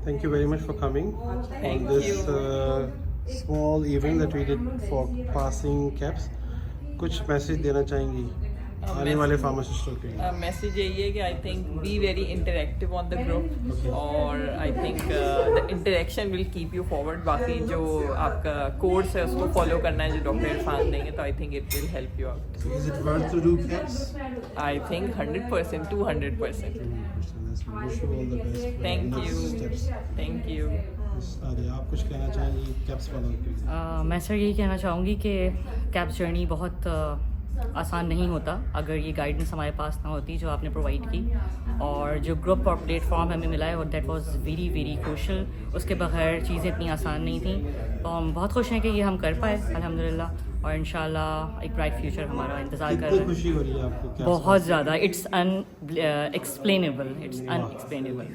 Thank you very much for coming Thank on this you. small event that we did for passing caps. कुछ message देना चाहेंगी आने वाले फार्मासिस्टों के लिए? मैसेज यही है कि I think be very interactive on the group और I think the interaction will keep you forward. बाकी जो आपका कोर्स है उसको फॉलो करना है जो डॉक्टर इरफान देंगे तो I think it will help you out. Is it worth to do caps? I think 100%, 200%. Wish you all the best. Thank Next you, steps. Thank you. Adiya, आप कुछ कहना चाहेंगी कैप्स वालों के लिए? मैं सर यही कहना चाहूँगी कि कैब्स जर्नी बहुत आसान नहीं होता अगर ये गाइडेंस हमारे पास ना होती जो आपने प्रोवाइड की, और जो ग्रुप और प्लेटफॉर्म हमें मिला है और that was very very crucial. उसके बगैर चीज़ें इतनी आसान नहीं थी. तो हम बहुत खुश हैं कि ये हम कर पाए अल्हम्दुलिल्लाह, और इंशाल्लाह एक ब्राइट फ्यूचर हमारा इंतज़ार कर कितनी रहा है. खुशी हो रही है आपको कैप्स बहुत ज़्यादा. It's unexplainable, it's unexplainable.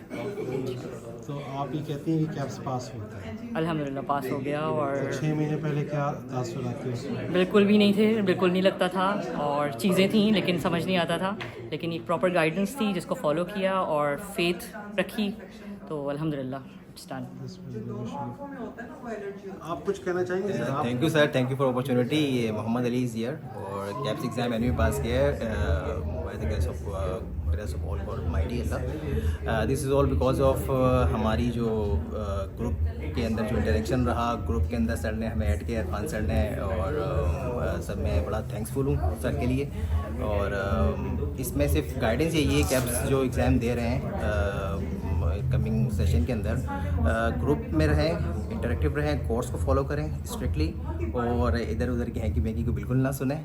तो आप ये कहती हैं कि कैप्स पास होता है. अल्हम्दुलिल्लाह पास हो गया. और 6 महीने पहले क्या तासुर आते हैं उसमें? बिल्कुल भी नहीं थे, बिल्कुल नहीं लगता था, और चीज़ें थी लेकिन समझ नहीं आता था. लेकिन एक प्रॉपर गाइडेंस थी जिसको फॉलो किया और फेथ रखी तो अल्हम्दुलिल्लाह इट्स डन. आप कुछ कहना चाहेंगे सर? आप thank you sir, thank you for opportunity. Mohammad Ali is here और कैप्स एग्ज़ाम एनवी पास किया है. I think grace of all God mighty Allah. This is all because of हमारी जो ग्रुप के अंदर जो इंटरेक्शन रहा, ग्रुप के अंदर सर ने हमें ऐड किया, इरफान सर ने, और सर मैं बड़ा थैंकफुल हूँ सर के लिए. और इसमें सिर्फ गाइडेंस यही है कैप्स जो एग्ज़ाम दे रहे हैं कमिंग सेशन के अंदर ग्रुप में रहें, इंटरेक्टिव रहें, कोर्स को फॉलो करें स्ट्रिक्टली, और इधर उधर की हैंकी मैंकी को बिल्कुल ना सुने.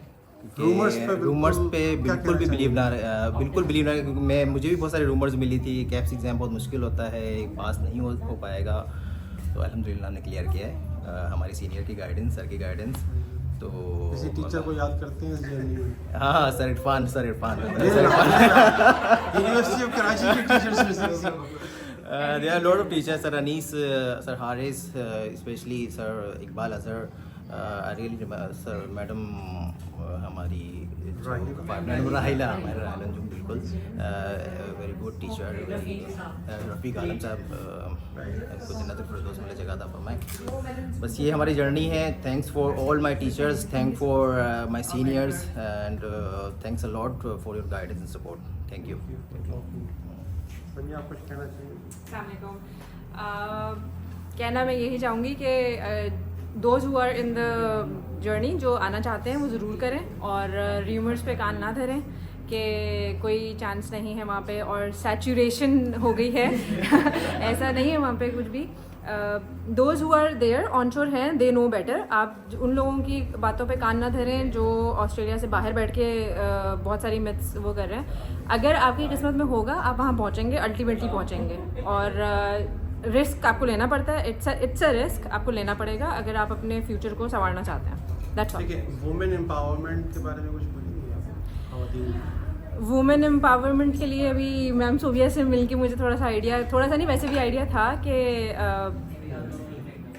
रूमर्स पे बिल्कुल भी बिलीव ना क्योंकि मुझे भी बहुत सारे रूमर्स मिली थी. कैप्स एग्ज़ाम बहुत मुश्किल होता है, पास नहीं हो पाएगा. तो अल्हम्दुलिल्लाह ने क्लियर किया है हमारी सीनियर की गाइडेंस, सर की गाइडेंस. तो किसी टीचर को याद करते हैं इस जर्नी में? हाँ sir Irfan university of Karachi के टीचर्स में there are a lot of teachers, Sir Anis, Sir Haris, especially Sir Iqbal Azhar. I really remember Sir Madam हमारी मैडम राहिला, हमारे राहिला जो बिल्कुल वेरी गुड टीचर. रफ़ीक आलम साहब को जन्नत फिरदौस मिले जगह था फरमाए. बस ये हमारी जर्नी है. Thanks for all my teachers, thank for my seniors, and thanks a lot for your guidance and support. Thank you. आप कुछ कहना चाहिए? अस्सलामुअलैकुम. कहना मैं यही चाहूँगी कि those who are in the journey जो आना चाहते हैं वो ज़रूर करें, और र्यूमर्स पे कान ना धरें कि कोई चांस नहीं है वहाँ पे और सैचुरेशन हो गई है. ऐसा नहीं है वहाँ पे कुछ भी. Those who are there onshore हैं, दे नो बेटर. आप उन लोगों की बातों पे कान ना धरें जो ऑस्ट्रेलिया से बाहर बैठ के बहुत सारी मिथ्स वो कर रहे हैं. अगर आपकी किस्मत में होगा आप वहाँ पहुँचेंगे, अल्टीमेटली पहुँचेंगे. और रिस्क आपको लेना पड़ता है. इट्स अ रिस्क आपको लेना पड़ेगा अगर आप अपने फ्यूचर को संवारना चाहते हैं. That's all. ठीक है, वुमेन एम्पावरमेंट के बारे में कुछ बोलेंगे आप? ख़वातीन वुमेन एम्पावरमेंट के लिए अभी मैम सोविया से मिलके मुझे थोड़ा सा आइडिया, थोड़ा सा नहीं वैसे भी आइडिया था कि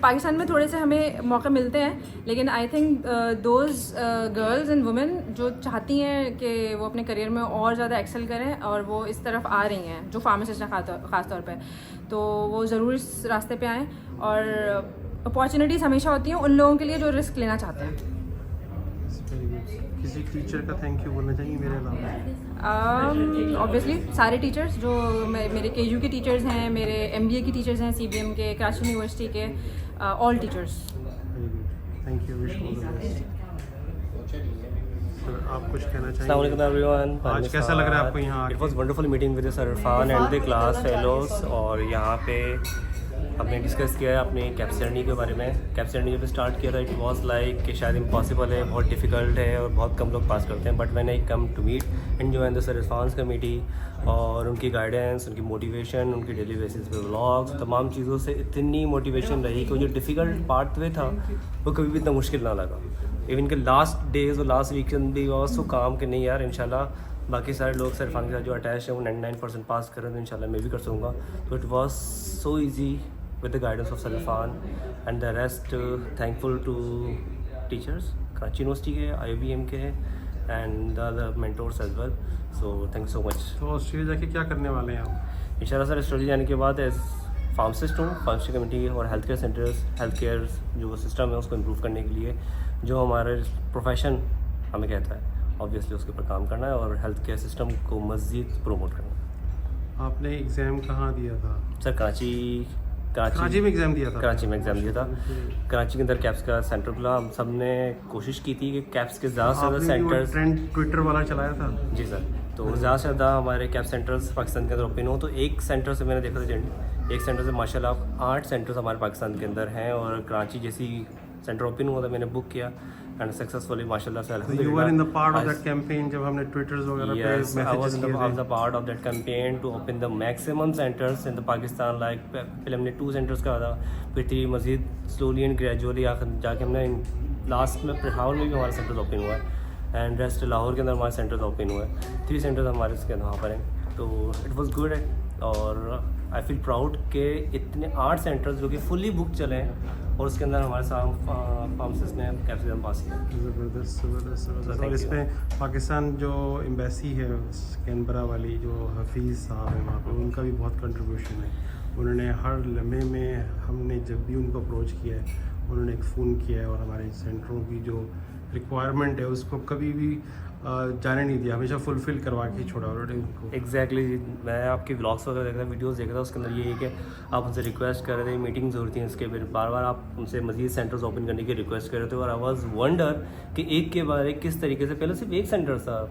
पाकिस्तान में थोड़े से हमें मौके मिलते हैं, लेकिन I think those girls and women जो चाहती हैं कि वो अपने करियर में और ज़्यादा एक्सेल करें और वो इस तरफ आ रही हैं, जो फार्मासिस्ट हैं ख़ास तौर पे, तो वो ज़रूर इस रास्ते पे आएँ. और अपॉर्चुनिटीज़ हमेशा होती हैं उन लोगों के लिए जो रिस्क लेना चाहते हैं. किसी टीचर का थैंक यू बोलना चाहिए मेरे अलावा? ऑब्वियसली सारे टीचर्स जो मेरे KU के टीचर्स हैं, मेरे MBA की टीचर्स हैं, CBM के, कराची यूनिवर्सिटी के, all teachers. Thank you. Wish all the best. आप कुछ कहना चाहिए? Assalamu alaikum everyone. आज कैसा लग रहा है आपको यहाँ? It was wonderful meeting with Sir Irfan and the class fellows. और यहाँ पे हमने डिस्कस किया है अपनी कैप्स जर्नी के बारे में. कैप्स जर्नी जब स्टार्ट किया था इट वाज लाइक कि शायद इम्पॉसिबल है, बहुत डिफ़िकल्ट है और बहुत कम लोग पास करते हैं. But when I come to meet and join the sir Irfan committee और उनकी गाइडेंस, उनकी मोटिवेशन, उनकी डेली बेसिस पे व्लॉग्स, तमाम चीज़ों से इतनी मोटिवेशन रही कि जो डिफ़िकल्ट पार्ट वे था वो कभी भी इतना मुश्किल ना लगा. इवन के लास्ट डेज और लास्ट वीकेंड भी वॉज सो काम कि नहीं यार इंशाल्लाह बाकी सारे लोग सर इरफान के साथ जो अटैच है वो 99% पास करें तो इंशाल्लाह मैं भी कर सकूँगा. तो it was so easy with the guidance of Sir Irfan and the rest thankful to teachers Karachi University के, IBM के and the other mentors as well. So thank you so much. तो ऑस्ट्रेलिया जाके क्या करने वाले हैं आप? इंशाल्लाह सर ऑस्ट्रेलिया जाने के बाद एज फार्मासिस्ट हूँ। फार्मेसी कम्युनिटी और health care centres, health care जो सिस्टम है उसको इम्प्रूव करने के लिए जो हमारे प्रोफेशन हमें कहता है ऑब्वियसली उसके ऊपर काम करना है और हेल्थ केयर सिस्टम को मज़ीद प्रमोट करना है। आपने एग्ज़ाम कहाँ दिया था? सर कराची में एग्ज़ाम दिया था? कराची में एग्ज़ाम दिया था। कराची के अंदर कैप्स का सेंटर खुला। हम सब ने कोशिश की थी कि कैप्स के ज़्यादा से ज़्यादा सेंटर्स, ट्रेंड ट्विटर वाला चलाया था? जी सर, तो ज़्यादा से ज़्यादा हमारे कैप सेंटर्स पाकिस्तान के अंदर ओपन हो। तो एक सेंटर से मैंने देखा था जर्नी, एक सेंटर से माशाल्लाह 8 सेंटर्स हमारे पाकिस्तान के अंदर हैं और कराची जैसी सेंटर ओपन हुआ था मैंने बुक किया एंड सक्सेसफुली माशाल्लाह से You were in the part of that campaign जब हमने ट्विटर्स वगैरह पे Yes, I was मैसेजेस किए थे? the part of that campaign to open the maximum centers in the Pakistan. Like पहले हमने 2 centers का था, फिर 3 मज़ीद slowly and gradually आखिर जाके हमने लास्ट में पेशावर में भी हमारा सेंटर ओपन हुआ है एंड रेस्ट लाहौर के अंदर हमारा सेंटर ओपन हुआ है। 3 सेंटर्स हमारे इसके वहाँ पर हैं। तो इट वाज गुड और आई फील प्राउड कि इतने 8 सेंटर्स जो कि फुली बुक चले हैं और उसके अंदर हमारे साथ फार्मासिस्ट ने कैप्स पास किया। ज़बरदस्त। और इसमें पाकिस्तान जो एम्बेसी है कैनबरा वाली जो हफीज़ साहब हैं वहाँ पर, उनका भी बहुत कंट्रीब्यूशन है। उन्होंने हर लम्हे में, हमने जब भी उनको अप्रोच किया है उन्होंने एक फ़ोन किया है और हमारे सेंटरों की जो रिक्वायरमेंट है उसको कभी भी जाने नहीं दिया, हमेशा फुलफ़िल करवा के छोड़ा उन्होंने उनको। एग्जैक्टली मैं आपके व्लॉग्स वगैरह देख रहा था, वीडियोस देख रहा था, उसके अंदर ये है कि आप उनसे रिक्वेस्ट कर रहे थे, मीटिंग्स होती हैं इसके, फिर बार बार आप उनसे मज़ीद सेंटर्स ओपन करने की रिक्वेस्ट कर रहे थे और आई वाज वंडर कि एक के बाद एक किस तरीके से, पहले सिर्फ एक सेंटर था,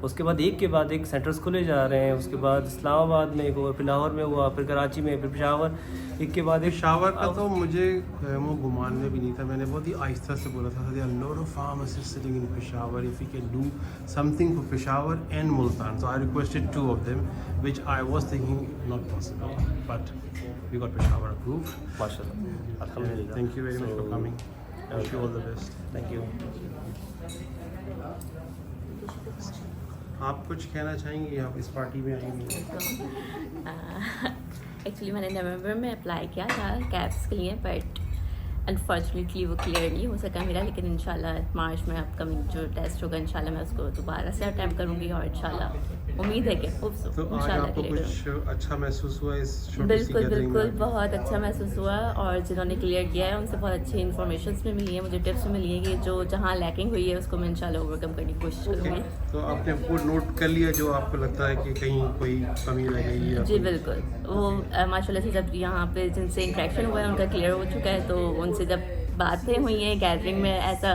उसके बाद एक के बाद एक सेंटर्स खुले जा रहे हैं, उसके बाद इस्लामाबाद में एक हुआ, फिर लाहौर में हुआ, फिर कराची में, फिर पेशावर, एक के बाद एक। पेशावर का तो मुझे वो गुमान में भी नहीं था, मैंने बहुत ही आहिस्ता से बोला था lot of pharmacist sitting in Peshawar, if you can do something for Peshawar and Multan. So I requested 2 of them which I was thinking not possible, but we got Peshawar approved. माशाल्लाह, अल्हम्दुलिल्लाह। Thank you very much for coming. Wish you all the best. Thank you. आप कुछ कहना चाहेंगे? आप इस party में आएंगे? एक्चुअली मैंने नवंबर में अप्लाई किया था कैप्स के लिए, बट अनफॉर्चुनेटली वो क्लियर नहीं हो सका मेरा, लेकिन इंशाल्लाह मार्च में अपकमिंग जो टेस्ट होगा इंशाल्लाह मैं उसको दोबारा से अटैम्प्ट करूँगी और इंशाल्लाह उम्मीद है कि तो आज आपको कुछ अच्छा महसूस हुआ इस छोटी सी बिल्कुल गैदरिंग बिल्कुल में? बहुत अच्छा महसूस हुआ और जिन्होंने क्लियर किया है उनसे बहुत अच्छी इन्फॉर्मेशन भी मिली है, मुझे टिप्स भी मिली है कि जो जहाँ लैकिंग हुई है उसको मैं इंशाल्लाह ओवरकम करने की कोशिश करूँगी। तो आपने वो नोट कर लिया जो आपको लगता है कि कहीं कोई कमी रह गई है? जी बिल्कुल, वो माशाल्लाह से जब यहाँ पे जिनसे इंट्रैक्शन हुआ है उनका क्लियर हो चुका है, तो उनसे जब बातें हुई हैं गैदरिंग में, ऐसा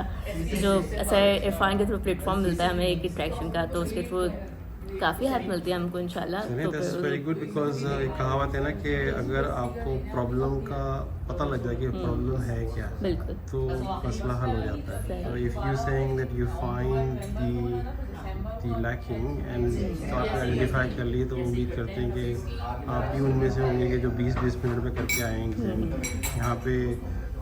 जो सर इरफान के थ्रू प्लेटफॉर्म मिलता है हमें एक इंट्रैक्शन का, तो उसके थ्रू काफ़ी हेल्प मिलती है हमको इंशाल्लाह। तो दैट्स वेरी गुड बिकॉज एक कहावत है ना कि अगर आपको प्रॉब्लम का पता लग जाए कि प्रॉब्लम है क्या, बिल्कुल तो मसला हल हो जाता है। तो if you saying that you find the lacking and तो आपने आइडेंटिफाई कर लिए, तो उम्मीद करते हैं कि आप भी उनमें से होंगे कि जो 20-20 मिनट में करके आएंगे। यहाँ पे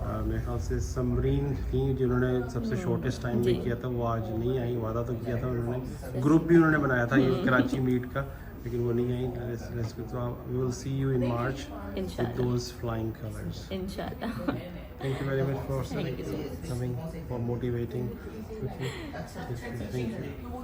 मेरे ख्याल से समरीन थी जिन्होंने सबसे शॉर्टेस्ट टाइम में किया था, वो आज नहीं आई। वादा तो किया था उन्होंने, ग्रुप भी उन्होंने बनाया था ये कराची मीट का, लेकिन वो नहीं आई। तो we will see you in March with those flying colours इंशाल्लाह। Thank you very much for coming, for motivating. Thank you.